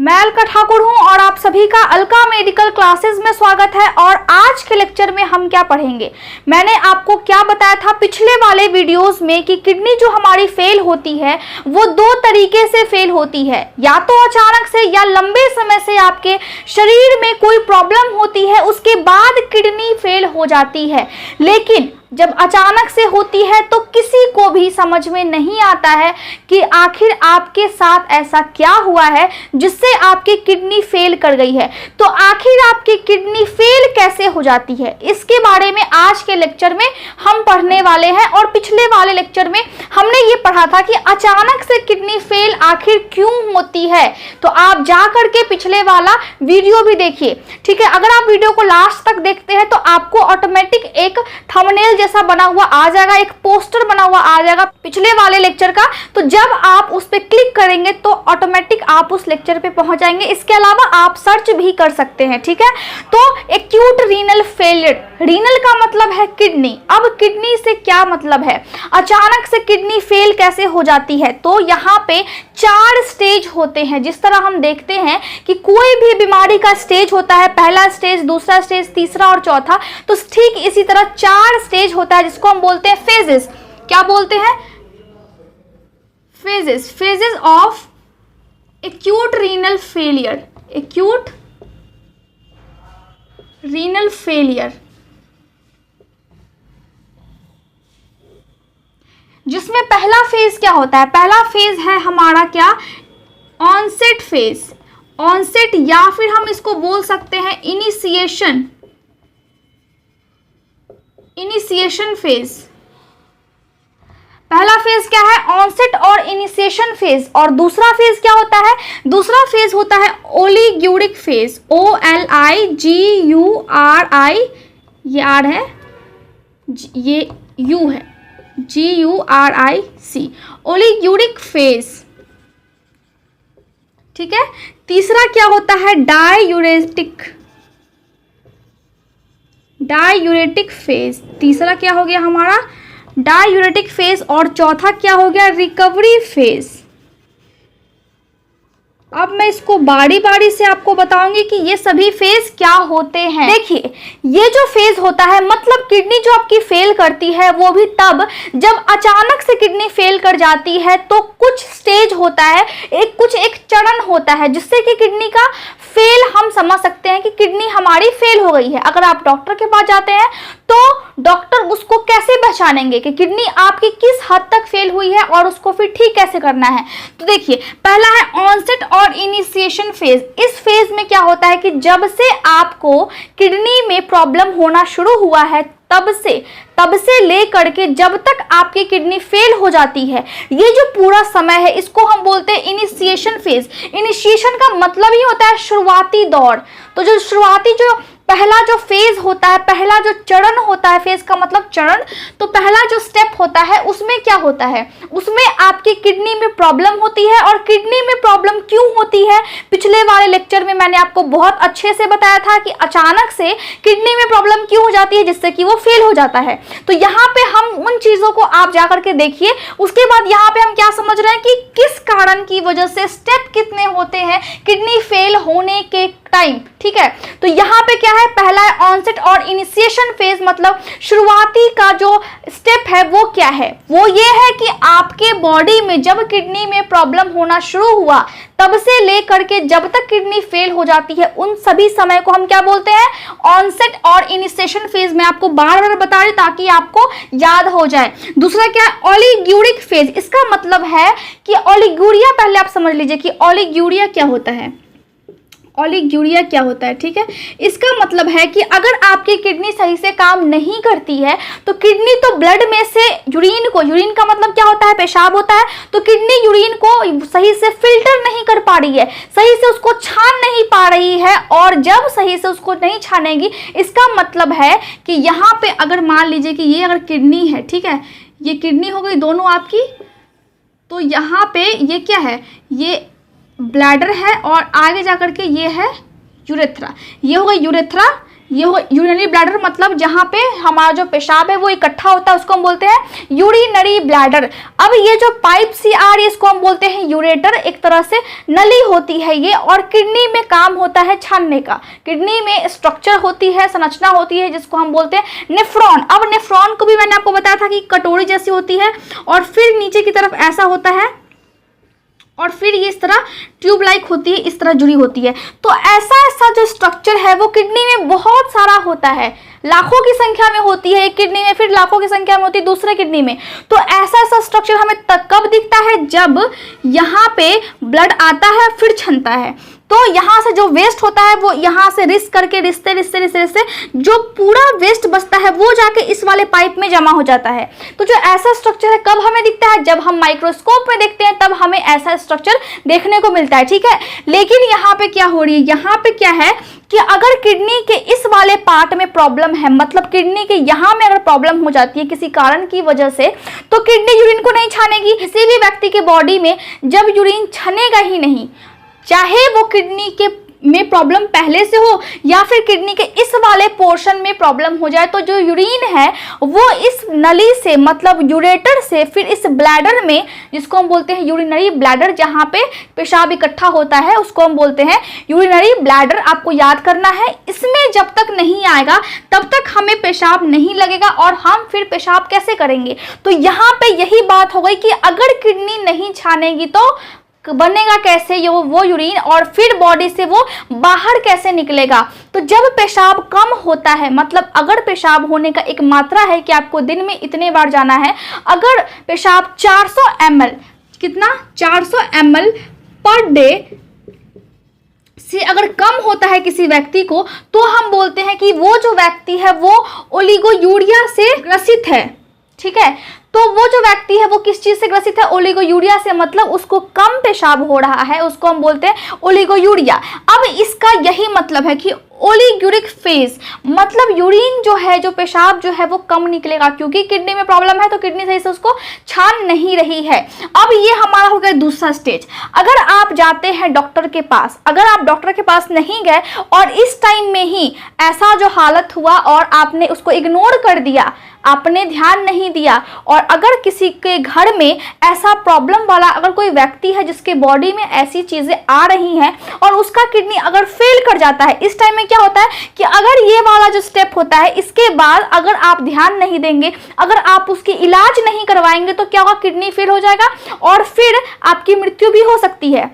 मैं अलका ठाकुर हूं और आप सभी का अलका मेडिकल क्लासेस में स्वागत है। और आज के लेक्चर में हम क्या पढ़ेंगे, मैंने आपको क्या बताया था पिछले वाले वीडियोस में कि किडनी जो हमारी फेल होती है वो दो तरीके से फेल होती है, या तो अचानक से या लंबे समय से आपके शरीर में कोई प्रॉब्लम होती है उसके बाद किडनी फेल हो जाती है। लेकिन जब अचानक से होती है तो किसी को भी समझ में नहीं आता है कि आखिर आपके साथ ऐसा क्या हुआ है जिससे आपकी किडनी फेल कर गई है। तो आखिर आपकी किडनी फेल कैसे हो जाती है, इसके बारे में आज के लेक्चर में हम पढ़ने वाले हैं। और पिछले वाले लेक्चर में हमने ये पढ़ा था कि अचानक से किडनी फेल आखिर क्यों होती है, तो आप जा करके पिछले वाला वीडियो भी देखिए, ठीक है। अगर आप वीडियो को लास्ट तक देखते हैं तो आपको ऑटोमेटिक एक थंबनेल जैसा बना हुआ आ जाएगा, एक पोस्टर बना हुआ आ जाएगा पिछले वाले लेक्चर का। तो जब आप उस पर क्लिक करेंगे तो ऑटोमेटिक आप उस लेक्चर पे पहुंच जाएंगे। इसके अलावा आप सर्च भी कर सकते हैं, ठीक है। तो एक्यूट रीनल फेलियर, रीनल का मतलब है किडनी। अब किडनी से क्या मतलब है, अचानक से किडनी फेल कैसे हो जाती है। तो यहाँ पे 4 स्टेज होते हैं। जिस तरह हम देखते हैं कि कोई भी बीमारी का स्टेज होता है, पहला स्टेज, दूसरा स्टेज, तीसरा और चौथा, तो ठीक इसी तरह 4 स्टेज होता है जिसको हम बोलते हैं फेजेस। क्या बोलते हैं? Phases. Phases of acute renal failure, acute renal failure, जिसमें पहला फेज क्या होता है, पहला फेज है हमारा क्या, ऑनसेट फेज। ऑनसेट या फिर हम इसको बोल सकते हैं इनिशिएशन, इनिशिएशन फेज। पहला फेज क्या है, ऑनसेट और इनिशिएशन फेज। और दूसरा फेज क्या होता है, दूसरा फेज होता है ओलिग्यूरिक फेज, OLIGURI, ये आर है, ये यू है, GURIC, ओलिग्यूरिक फेज, ठीक है। तीसरा क्या होता है, डाययूरेटिक, डाययूरेटिक फेज। तीसरा क्या हो गया हमारा, डाययूरेटिक फेज। और चौथा क्या हो गया, रिकवरी फेज। अब मैं इसको बारी बारी से आपको बताऊंगी कि ये सभी फेज क्या होते हैं। देखिए, ये जो फेज होता है मतलब किडनी जो आपकी फेल करती है वो भी तब जब अचानक से किडनी फेल कर जाती है। तो कुछ स्टेज होता है, एक चरण होता है जिससे कि किडनी का फेल हम समझ सकते हैं कि किडनी हमारी फेल हो गई है। अगर आप डॉक्टर के पास जाते हैं तो डॉक्टर उसको कैसे पहचानेंगे कि किडनी आपकी किस हद तक फेल हुई है और उसको फिर ठीक कैसे करना है। तो देखिए, पहला है ऑनसेट और इनिशिएशन फेज। इस फेज में क्या होता है कि जब से आपको किडनी में प्रॉब्लम होना शुरू हुआ है तब से लेकर के जब तक आपकी किडनी फेल हो जाती है, ये जो पूरा समय है इसको हम बोलते हैं इनिशिएशन फेज। इनिशिएशन का मतलब ही होता है शुरुआती दौर। तो जो शुरुआती जो पहला जो फेज होता है, पहला जो चरण होता है, फेज का मतलब चरण, तो पहला जो स्टेप होता है उसमें क्या होता है, उसमें आपकी किडनी में प्रॉब्लम होती है। और किडनी में प्रॉब्लम क्यों होती है, पिछले वाले लेक्चर में मैंने आपको बहुत अच्छे से बताया था कि अचानक से किडनी में प्रॉब्लम क्यों हो जाती है जिससे कि वो फेल हो जाता है। तो यहाँ पे हम उन चीजों को आप जाकर के देखिए। उसके बाद यहाँ पे हम क्या समझ रहे हैं कि किस कारण की वजह से, स्टेप कितने होते हैं किडनी फेल होने के टाइम, ठीक है। तो यहाँ पे क्या है, पहला है ऑनसेट और इनिशिएशन फेज, मतलब शुरुआती का जो स्टेप है वो क्या है, वो ये है कि आपके बॉडी में जब किडनी में प्रॉब्लम होना शुरू हुआ तब से लेकर के जब तक किडनी फेल हो जाती है उन सभी समय को हम क्या बोलते हैं, ऑनसेट और इनिशिएशन फेज। मैं आपको बार बार बता रही ताकि आपको याद हो जाए। दूसरा क्या है, ओलिग्यूरिक फेज। इसका मतलब है कि ओलिगुरिया, पहले आप समझ लीजिए कि ओलिग्यूरिया क्या होता है, ओलिग्यूरिया क्या होता है, ठीक है। इसका मतलब है कि अगर आपकी किडनी सही से काम नहीं करती है तो किडनी तो ब्लड में से यूरिन को, यूरिन का मतलब क्या होता है, पेशाब होता है, तो किडनी यूरिन को सही से फिल्टर नहीं कर पा रही है, सही से उसको छान नहीं पा रही है। और जब सही से उसको नहीं छानेगी, इसका मतलब है कि यहाँ पे अगर मान लीजिए कि ये अगर किडनी है, ठीक है, ये किडनी हो गई दोनों आपकी, तो यहाँ पे ये क्या है, ये ब्लैडर है और आगे जाकर के ये है यूरेथ्रा। ये हो गई यूरेथ्रा, ये हो यूरिनरी ब्लैडर, मतलब जहाँ पे हमारा जो पेशाब है वो इकट्ठा होता है उसको हम बोलते हैं यूरिनरी ब्लैडर। अब ये जो पाइप सी आ रही है इसको हम बोलते हैं यूरेटर, एक तरह से नली होती है ये, और किडनी में काम होता है छानने का। किडनी में स्ट्रक्चर होती है, संरचना होती है जिसको हम बोलते हैं नेफ्रॉन। अब नेफ्रॉन को भी मैंने आपको बताया था कि कटोरी जैसी होती है, और फिर नीचे की तरफ ऐसा होता है, और फिर ये इस तरह ट्यूब लाइक होती है, इस तरह जुड़ी होती है। तो ऐसा जो स्ट्रक्चर है वो किडनी में बहुत सारा होता है, लाखों की संख्या में होती है एक किडनी में, फिर लाखों की संख्या में होती है दूसरे किडनी में। तो ऐसा स्ट्रक्चर हमें कब दिखता है, जब यहाँ पे ब्लड आता है फिर छनता है, तो यहाँ से जो वेस्ट होता है वो यहाँ से रिस करके रिश्ते जो पूरा वेस्ट बचता है वो जाके इस वाले पाइप में जमा हो जाता है। तो जो ऐसा स्ट्रक्चर है कब हमें दिखता है, जब हम माइक्रोस्कोप में देखते हैं तब हमें ऐसा स्ट्रक्चर देखने को मिलता है, ठीक है। लेकिन यहाँ पे क्या हो रही है, यहाँ पे क्या है कि अगर किडनी के इस वाले पार्ट में प्रॉब्लम है, मतलब किडनी के यहाँ में अगर प्रॉब्लम हो जाती है किसी कारण की वजह से, तो किडनी यूरिन को नहीं छानेगी। किसी भी व्यक्ति के बॉडी में जब यूरिन छनेगा ही नहीं, चाहे वो किडनी के में प्रॉब्लम पहले से हो या फिर किडनी के इस वाले पोर्शन में प्रॉब्लम हो जाए, तो जो यूरिन है वो इस नली से, मतलब यूरेटर से, फिर इस ब्लैडर में, जिसको हम बोलते हैं यूरिनरी ब्लैडर, जहाँ पे पेशाब इकट्ठा होता है उसको हम बोलते हैं यूरिनरी ब्लैडर। आपको याद करना है, इसमें जब तक नहीं आएगा तब तक हमें पेशाब नहीं लगेगा, और हम फिर पेशाब कैसे करेंगे। तो यहाँ पे यही बात हो गई कि अगर किडनी नहीं छानेगी तो बनेगा कैसे वो यूरिन, और फिर बॉडी से वो बाहर कैसे निकलेगा। तो जब पेशाब कम होता है, मतलब अगर पेशाब होने का एक मात्रा है कि आपको दिन में इतने बार जाना है, अगर पेशाब 400 ml, कितना 400 ml पर डे से अगर कम होता है किसी व्यक्ति को, तो हम बोलते हैं कि वो जो व्यक्ति है वो ओलिगोयूरिया से ग्रसित है, ठीक है। तो वो जो व्यक्ति है वो किस चीज से ग्रसित है, ओलिगोयूरिया से, मतलब उसको कम पेशाब हो रहा है, उसको हम बोलते हैं ओलिगोयूरिया। अब इसका यही मतलब है कि ओलिगुरिक फेज, मतलब यूरिन जो है, जो पेशाब जो है वो कम निकलेगा, क्योंकि किडनी में प्रॉब्लम है तो किडनी सही से उसको छान नहीं रही है। अब ये हमारा हो गया दूसरा स्टेज। अगर आप जाते हैं डॉक्टर के पास, अगर आप डॉक्टर के पास नहीं गए और इस टाइम में ही ऐसा जो हालत हुआ और आपने उसको इग्नोर कर दिया, आपने ध्यान नहीं दिया, और अगर किसी के घर में ऐसा प्रॉब्लम वाला अगर कोई व्यक्ति है जिसके बॉडी में ऐसी चीजें आ रही हैं और उसका किडनी अगर फेल कर जाता है, इस टाइम में क्या होता है कि अगर ये वाला जो स्टेप होता है इसके बाद अगर आप ध्यान नहीं देंगे, अगर आप उसकी इलाज नहीं करवाएंगे, तो क्या होगा, किडनी फेल हो जाएगा और फिर आपकी मृत्यु भी हो सकती है।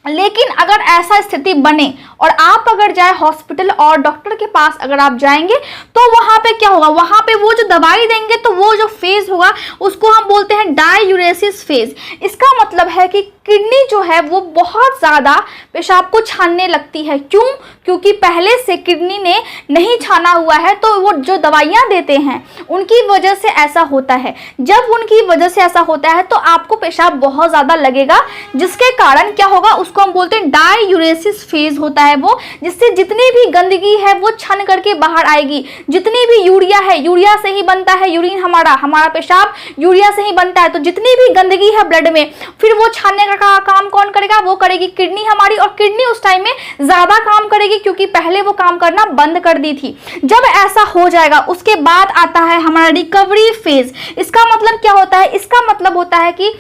लेकिन अगर ऐसा स्थिति बने और आप अगर जाए हॉस्पिटल और डॉक्टर के पास अगर आप जाएंगे, तो वहां पे क्या होगा, वहां पे वो जो दवाई देंगे तो वो जो फेज होगा उसको हम बोलते हैं डाययूरेसिस फेज। इसका मतलब है कि किडनी जो है वो बहुत ज़्यादा पेशाब को छानने लगती है। क्यों? क्योंकि पहले से किडनी ने नहीं छाना हुआ है, तो वो जो दवाइयाँ देते हैं उनकी वजह से ऐसा होता है। जब उनकी वजह से ऐसा होता है तो आपको पेशाब बहुत ज़्यादा लगेगा, जिसके कारण क्या होगा, उसको हम बोलते हैं डाययूरेसिस फेज होता है वो, जिससे जितनी भी गंदगी है वो छन करके बाहर आएगी। जितनी भी यूरिया है, यूरिया से ही बनता है यूरिन, हमारा पेशाब यूरिया से ही बनता है, तो जितनी भी गंदगी है ब्लड में, फिर वो छानने का काम कौन करेगा, वो करेगी किडनी हमारी। और किडनी उस टाइम में ज्यादा काम करेगी क्योंकि पहले वो काम करना बंद कर दी थी। जब ऐसा हो जाएगा उसके बाद आता है हमारा रिकवरी फेज। इसका मतलब क्या होता है, इसका मतलब होता है कि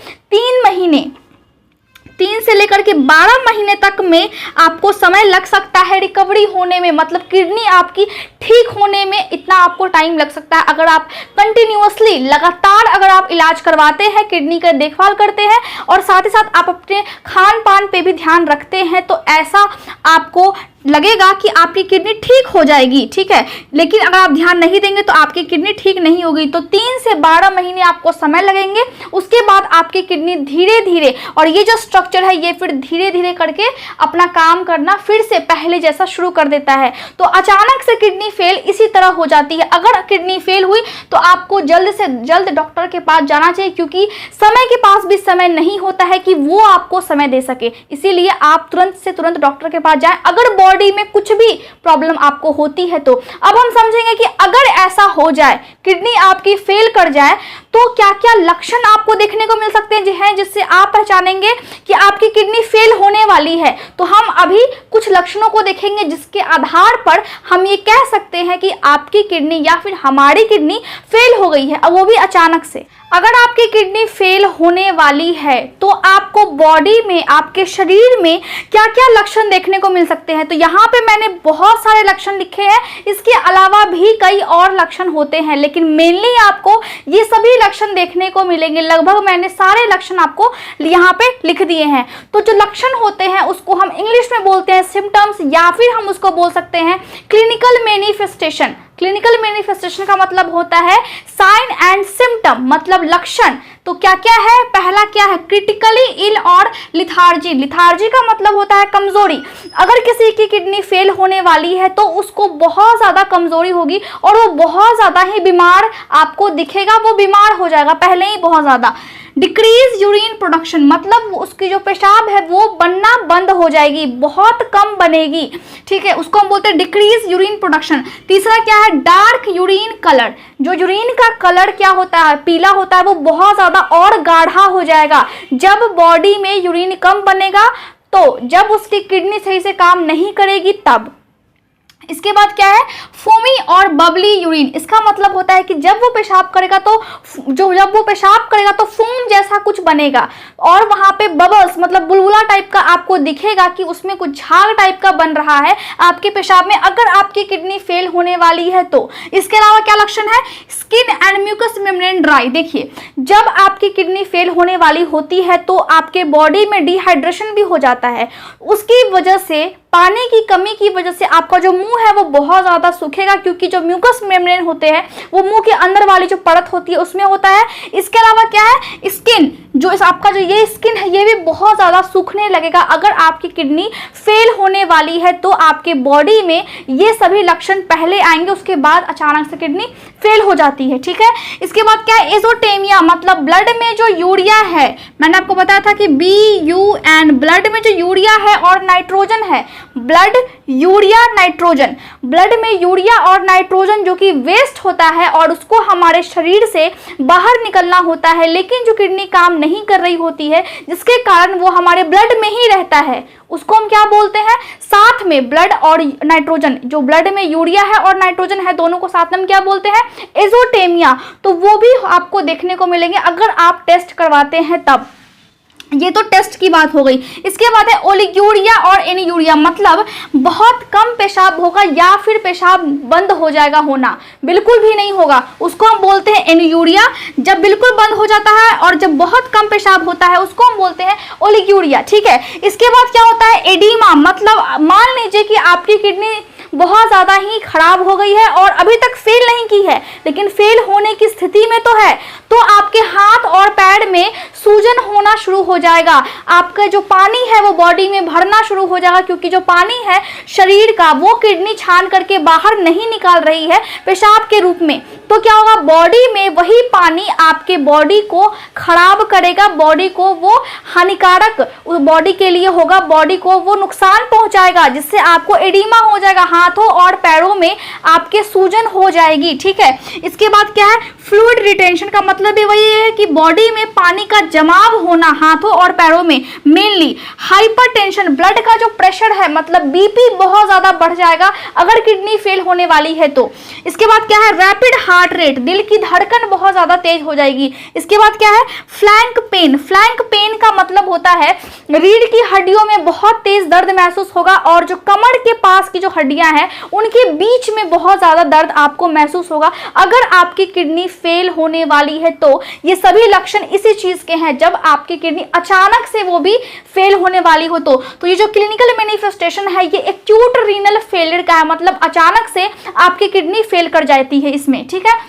3 से लेकर के 12 महीने तक में आपको समय लग सकता है रिकवरी होने में, मतलब किडनी आपकी ठीक होने में इतना आपको टाइम लग सकता है। अगर आप कंटिन्यूअसली लगातार अगर आप इलाज करवाते हैं, किडनी का देखभाल करते हैं और साथ ही साथ आप अपने खान पान पे भी ध्यान रखते हैं, तो ऐसा आपको लगेगा कि आपकी किडनी ठीक हो जाएगी, ठीक है। लेकिन अगर आप ध्यान नहीं देंगे तो आपकी किडनी ठीक नहीं होगी। तो 3 से 12 महीने आपको समय लगेंगे। उसके बाद आपकी किडनी धीरे धीरे, और ये जो स्ट्रक्चर है ये फिर धीरे धीरे करके अपना काम करना फिर से पहले जैसा शुरू कर देता है। तो अचानक से किडनी फेल इसी तरह हो जाती है। अगर किडनी फेल हुई तो आपको जल्द से जल्द डॉक्टर के पास जाना चाहिए, क्योंकि समय के पास भी समय नहीं होता है कि वो आपको समय दे सके। इसीलिए आप तुरंत से तुरंत डॉक्टर के पास जाएं। अगर बॉडी में कुछ भी प्रॉब्लम आपको होती है तो अब हम समझेंगे कि अगर ऐसा हो जाए, किडनी आपकी फेल कर जाए, तो क्या क्या लक्षण आपको देखने को मिल सकते हैं जिससे आप पहचानेंगे कि आपकी किडनी फेल होने वाली है। तो हम अभी कुछ लक्षणों को देखेंगे जिसके आधार पर हम ये कह सकते हैं कि आपकी किडनी या फिर हमारी किडनी फेल हो गई है, और वो भी अचानक से। अगर आपकी किडनी फेल होने वाली है तो आपको बॉडी में, आपके शरीर में क्या क्या लक्षण देखने को मिल सकते हैं। तो यहाँ पे मैंने बहुत सारे लक्षण लिखे हैं, इसके अलावा भी कई और लक्षण होते हैं, लेकिन मेनली आपको ये सभी लक्षण देखने को मिलेंगे। लगभग मैंने सारे लक्षण आपको यहाँ पे लिख दिए हैं। तो जो लक्षण होते हैं उसको हम इंग्लिश में बोलते हैं सिम्टम्स, या फिर हम उसको बोल सकते हैं क्लिनिकल मैनिफेस्टेशन। क्लिनिकल मैनिफेस्टेशन का मतलब होता है साइन एंड सिम्टम, मतलब लक्षण। तो क्या क्या है, पहला क्या है, क्रिटिकली इल और लिथार्जी। लिथार्जी का मतलब होता है कमजोरी। अगर किसी की किडनी फेल होने वाली है तो उसको बहुत ज्यादा कमजोरी होगी और वो बहुत ज्यादा ही बीमार आपको दिखेगा, वो बीमार हो जाएगा पहले ही बहुत ज्यादा। डिक्रीज यूरिन प्रोडक्शन, मतलब उसकी जो पेशाब है वो बनना बंद हो जाएगी, बहुत कम बनेगी, ठीक है, उसको हम बोलते हैं डिक्रीज यूरिन प्रोडक्शन। तीसरा क्या है, डार्क यूरिन कलर। जो यूरिन का कलर क्या होता है, पीला होता है, वो बहुत ज्यादा और गाढ़ा हो जाएगा जब बॉडी में यूरिन कम बनेगा, तो जब उसकी किडनी सही से काम नहीं करेगी तब। इसके बाद क्या है, फोमी और बबली यूरिन। इसका मतलब होता है कि जब वो पेशाब करेगा तो जब वो पेशाब करेगा तो फोम जैसा कुछ बनेगा और वहां पे बबल्स, मतलब बुलबुला टाइप का आपको दिखेगा कि उसमें कुछ झाग टाइप का बन रहा है आपके पेशाब में, अगर आपकी किडनी फेल होने वाली है तो। इसके अलावा क्या लक्षण है, skin and mucus membrane dry. देखिए, जब आपकी किडनी फेल होने वाली होती है तो आपके बॉडी में डिहाइड्रेशन भी हो जाता है, उसकी वजह से, पानी की कमी की वजह से आपका जो मुंह है वो बहुत ज्यादा सूखेगा, क्योंकि जो म्यूकस मेम्ब्रेन होते हैं वो मुंह के अंदर वाली जो परत होती है उसमें होता है। इसके अलावा क्या है, स्किन, जो आपका जो ये स्किन है ये भी बहुत ज्यादा सूखने लगेगा। अगर आपकी किडनी फेल होने वाली है तो आपके बॉडी में ये सभी लक्षण पहले आएंगे, उसके बाद अचानक से किडनी फेल हो जाती है, ठीक है। इसके बाद क्या है, एजोटेमिया, मतलब ब्लड में जो यूरिया है, मैंने आपको बताया था कि BUN, ब्लड में जो यूरिया है और नाइट्रोजन है, ब्लड यूरिया नाइट्रोजन, ब्लड में यूरिया और नाइट्रोजन जो कि वेस्ट होता है और उसको हमारे शरीर से बाहर निकलना होता है, लेकिन जो किडनी काम नहीं कर रही होती है जिसके कारण वो हमारे ब्लड में ही रहता है, उसको हम क्या बोलते हैं, साथ में ब्लड और नाइट्रोजन, जो ब्लड में यूरिया है और नाइट्रोजन है दोनों को साथ में हम क्या बोलते हैं, एजोटेमिया। तो वो भी आपको देखने को मिलेंगे अगर आप टेस्ट करवाते हैं तब। ये तो टेस्ट की बात हो गई। इसके बाद है ओलिग्यूरिया और एनीयूरिया, मतलब बहुत कम पेशाब होगा या फिर पेशाब बंद हो जाएगा होना, बिल्कुल भी नहीं होगा, उसको हम बोलते हैं एनीयूरिया। जब बिल्कुल बंद हो जाता है और जब बहुत कम पेशाब होता है उसको हम बोलते हैं ओलिग्यूरिया, ठीक है। इसके बाद क्या होता है, एडीमा, मतलब मान लीजिए कि आपकी किडनी बहुत ज़्यादा ही खराब हो गई है और अभी तक फेल नहीं की है, लेकिन फेल होने की स्थिति में तो है, तो आपके हाथ और पैर में सूजन होना शुरू हो जाएगा, आपका जो पानी है वो बॉडी में भरना शुरू हो जाएगा, क्योंकि जो पानी है शरीर का वो किडनी छान करके बाहर नहीं निकाल रही है पेशाब के रूप में। तो क्या होगा, बॉडी में वही पानी आपके बॉडी को खराब करेगा, बॉडी को वो हानिकारक बॉडी के लिए होगा, बॉडी को वो नुकसान पहुंचाएगा, जिससे आपको एडिमा हो जाएगा, हाथों और पैरों में आपके सूजन हो जाएगी, ठीक है। इसके बाद क्या है, फ्लूइड रिटेंशन का मतलब भी वही है कि बॉडी में पानी का जमाव होना हाथों और पैरों में। मेनली हाइपरटेंशन, ब्लड का जो प्रेशर है, मतलब बीपी बहुत ज्यादा बढ़ जाएगा अगर किडनी फेल होने वाली है तो। इसके बाद क्या है, रैपिड हार्ट रेट, दिल की धड़कन बहुत ज्यादा तेज हो जाएगी। इसके बाद क्या है, फ्लैंक पेन। फ्लैंक पेन का मतलब होता है रीढ़ की हड्डियों में बहुत तेज दर्द महसूस होगा और जो कमर के पास की जो हड्डियां हैं उनके बीच में बहुत ज्यादा दर्द आपको महसूस होगा अगर आपकी किडनी फेल होने वाली है तो। ये सभी लक्षण इसी चीज के हैं, जब आपकी किडनी अचानक से वो भी फेल होने वाली हो तो ये जो क्लिनिकल मैनिफेस्टेशन है ये एक्यूट रीनल फेलियर का है, मतलब अचानक से आपकी किडनी फेल कर जाती है इसमें, ठीक है।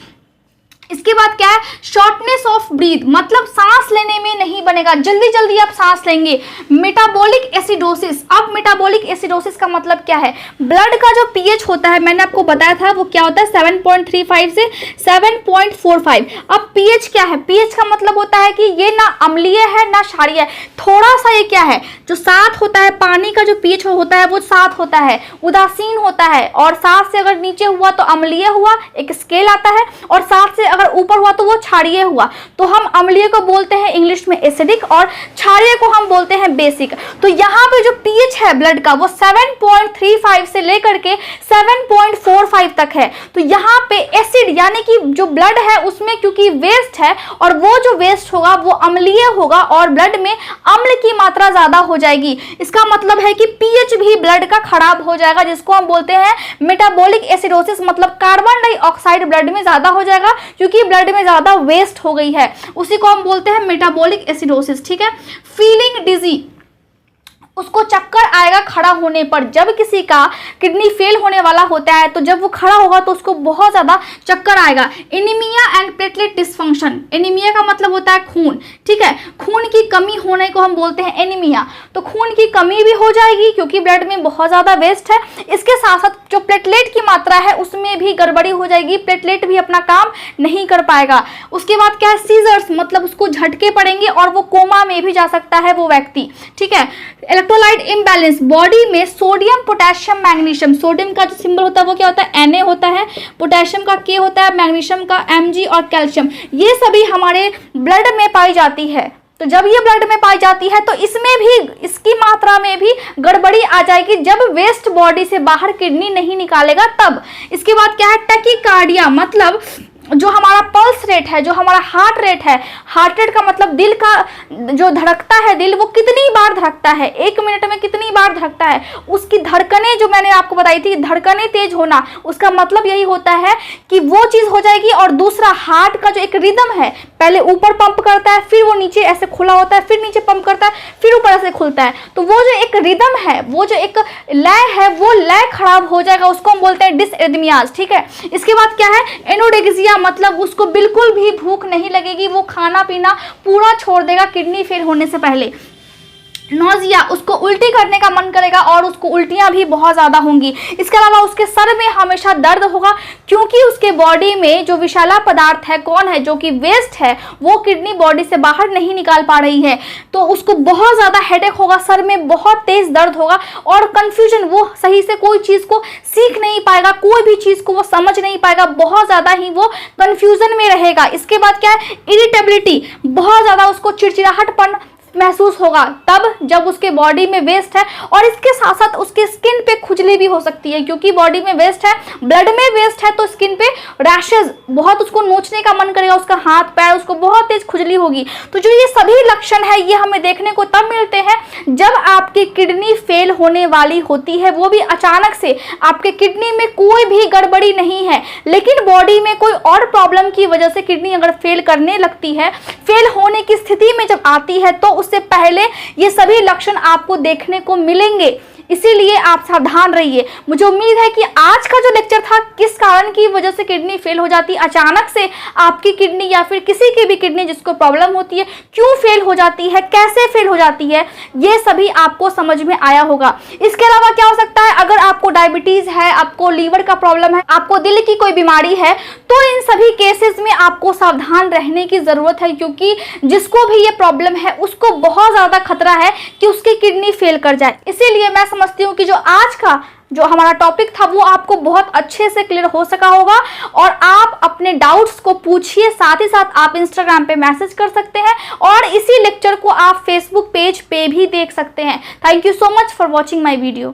इसके बाद क्या है, शॉर्टनेस ऑफ ब्रीथ, मतलब सांस लेने में नहीं बनेगा, जल्दी जल्दी आप सांस लेंगे। मेटाबॉलिक एसिडोसिस, अब मेटाबॉलिक एसिडोसिस का मतलब क्या है, ब्लड का जो पीएच होता है, मैंने आपको बताया था वो क्या होता है 7.35 से 7.45। अब पीएच क्या है, पीएच का मतलब होता है कि ये ना अम्लीय है ना क्षारीय है, थोड़ा सा ये क्या है, जो 7 होता है, पानी का जो पीएच होता है वो 7 होता है, उदासीन होता है, और 7 से अगर नीचे हुआ तो अम्लीय हुआ, एक स्केल आता है, और 7 से अगर ऊपर हुआ तो वो क्षारीय हुआ। तो हम अम्लीय को बोलते हैं इंग्लिश में एसिडिक और क्षारीय को हम बोलते हैं बेसिक। तो यहाँ पे जो पीएच है ब्लड का वो 7.35 से लेकर के 7.45 तक है। तो यहाँ पे एसिड यानी कि जो ब्लड है उसमें क्योंकि वेस्ट है, और वो जो वेस्ट होगा वो अम्लीय होगा और ब्लड में अम्ल की मात्रा ज्यादा हो जाएगी। इसका मतलब है कि पीएच भी ब्लड का खराब हो जाएगा, जिसको हम बोलते हैं मेटाबॉलिक एसिडोसिस, मतलब कार्बन डाइऑक्साइड ब्लड में ज्यादा हो जाएगा क्योंकि ब्लड में ज्यादा वेस्ट हो गई है, उसी को हम बोलते हैं मेटाबॉलिक एसिडोसिस। ठीक है। फीलिंग डिजी, उसको चक्कर आएगा खड़ा होने पर, जब किसी का किडनी फेल होने वाला होता है तो जब वो खड़ा होगा तो उसको बहुत ज्यादा चक्कर आएगा। Anaemia and platelet dysfunction, anaemia का मतलब होता है खून, ठीक है, खून की कमी होने को हम बोलते हैं एनीमिया। तो खून की कमी भी हो जाएगी क्योंकि ब्लड में बहुत ज्यादा वेस्ट है। इसके साथ साथ जो प्लेटलेट की मात्रा है उसमें भी गड़बड़ी हो जाएगी, प्लेटलेट भी अपना काम नहीं कर पाएगा। उसके बाद क्या है, सीजर्स, मतलब उसको झटके पड़ेंगे और वो कोमा में भी जा सकता है वो व्यक्ति। ठीक है। इलेक्ट्रोलाइट इम्बैलेंस, बॉडी में सोडियम पोटेशियम मैग्नीशियम, सोडियम का जो सिंबल होता है वो क्या होता है Na होता है, पोटेशियम का K होता है, मैग्नीशियम का Mg और कैल्शियम, ये सभी हमारे ब्लड में पाई जाती है। तो जब ये ब्लड में पाई जाती है तो इसमें भी, इसकी मात्रा में भी गड़बड़ी आ जाएगी जब वेस्ट बॉडी से बाहर किडनी नहीं निकालेगा तब। इसके बाद क्या है, टैकीकार्डिया, मतलब जो हमारा पल्स रेट है, जो हमारा हार्ट रेट है, हार्ट रेट का मतलब दिल का जो धड़कता है, दिल वो कितनी बार धड़कता है, 1 मिनट में कितनी बार धड़कता है, उसकी धड़कनें जो मैंने आपको बताई थी, धड़कनें तेज होना, उसका मतलब यही होता है कि वो चीज हो जाएगी। और दूसरा, हार्ट का जो एक रिदम है, पहले ऊपर पंप करता है, फिर वो नीचे ऐसे खुला होता है, फिर नीचे पंप करता है, फिर ऊपर ऐसे खुलता है, तो वो जो एक रिदम है, वो जो एक लय है, वो लय खराब हो जाएगा, उसको हम बोलते हैं डिसएरिथमियाज। ठीक है। इसके बाद क्या है, एनोरेक्सिया, मतलब उसको बिल्कुल भी भूख नहीं लगेगी, वो खाना पीना पूरा छोड़ देगा किडनी फेल होने से पहले। नोजिया, उसको उल्टी करने का मन करेगा और उसको उल्टियां भी बहुत ज्यादा होंगी। इसके अलावा उसके सर में हमेशा दर्द होगा क्योंकि उसके बॉडी में जो विषैला पदार्थ है, कौन है, जो कि वेस्ट है, वो किडनी बॉडी से बाहर नहीं निकाल पा रही है, तो उसको बहुत ज्यादा हेडेक होगा, सर में बहुत तेज दर्द होगा और कंफ्यूजन, वो सही से कोई चीज को सीख नहीं पाएगा, कोई भी चीज को वो समझ नहीं पाएगा, बहुत ज्यादा ही वो कंफ्यूजन में रहेगा। इसके बाद क्या है, इरिटेबिलिटी, बहुत ज्यादा उसको चिड़चिड़ाहटपन महसूस होगा तब जब उसके बॉडी में वेस्ट है, और इसके साथ साथ उसके स्किन पे खुजली भी हो सकती है क्योंकि बॉडी में वेस्ट है, ब्लड में वेस्ट है, तो स्किन पे रैशेज, बहुत उसको नोचने का मन करेगा, उसका हाथ पैर, उसको बहुत तेज खुजली होगी। तो जो ये सभी लक्षण है ये हमें देखने को तब मिलते हैं जब आपकी किडनी फेल होने वाली होती है, वो भी अचानक से। आपके किडनी में कोई भी गड़बड़ी नहीं है लेकिन बॉडी में कोई और प्रॉब्लम की वजह से किडनी अगर फेल करने लगती है, फेल होने की स्थिति में जब आती है, तो उससे पहले ये सभी लक्षण आपको देखने को मिलेंगे। इसीलिए आप सावधान रहिए। मुझे उम्मीद है कि आज का जो लेक्चर था, किस कारण की वजह से किडनी फेल हो जाती है, अचानक से आपकी किडनी या फिर किसी की भी किडनी जिसको प्रॉब्लम होती है, क्यों फेल हो जाती है, कैसे फेल हो जाती है, ये सभी आपको समझ में आया होगा। इसके अलावा क्या हो सकता है, अगर आपको डायबिटीज है, आपको लीवर का प्रॉब्लम है, आपको दिल की कोई बीमारी है, तो इन सभी केसेस में आपको सावधान रहने की जरूरत है क्योंकि जिसको भी ये प्रॉब्लम है उसको बहुत ज्यादा खतरा है कि उसकी किडनी फेल कर जाए। इसीलिए मैं समझती हूँ कि जो आज का जो हमारा टॉपिक था वो आपको बहुत अच्छे से क्लियर हो सका होगा और आप अपने डाउट्स को पूछिए, साथ ही साथ आप इंस्टाग्राम पे मैसेज कर सकते हैं और इसी लेक्चर को आप फेसबुक पेज पे भी देख सकते हैं। Thank you so much for watching my video.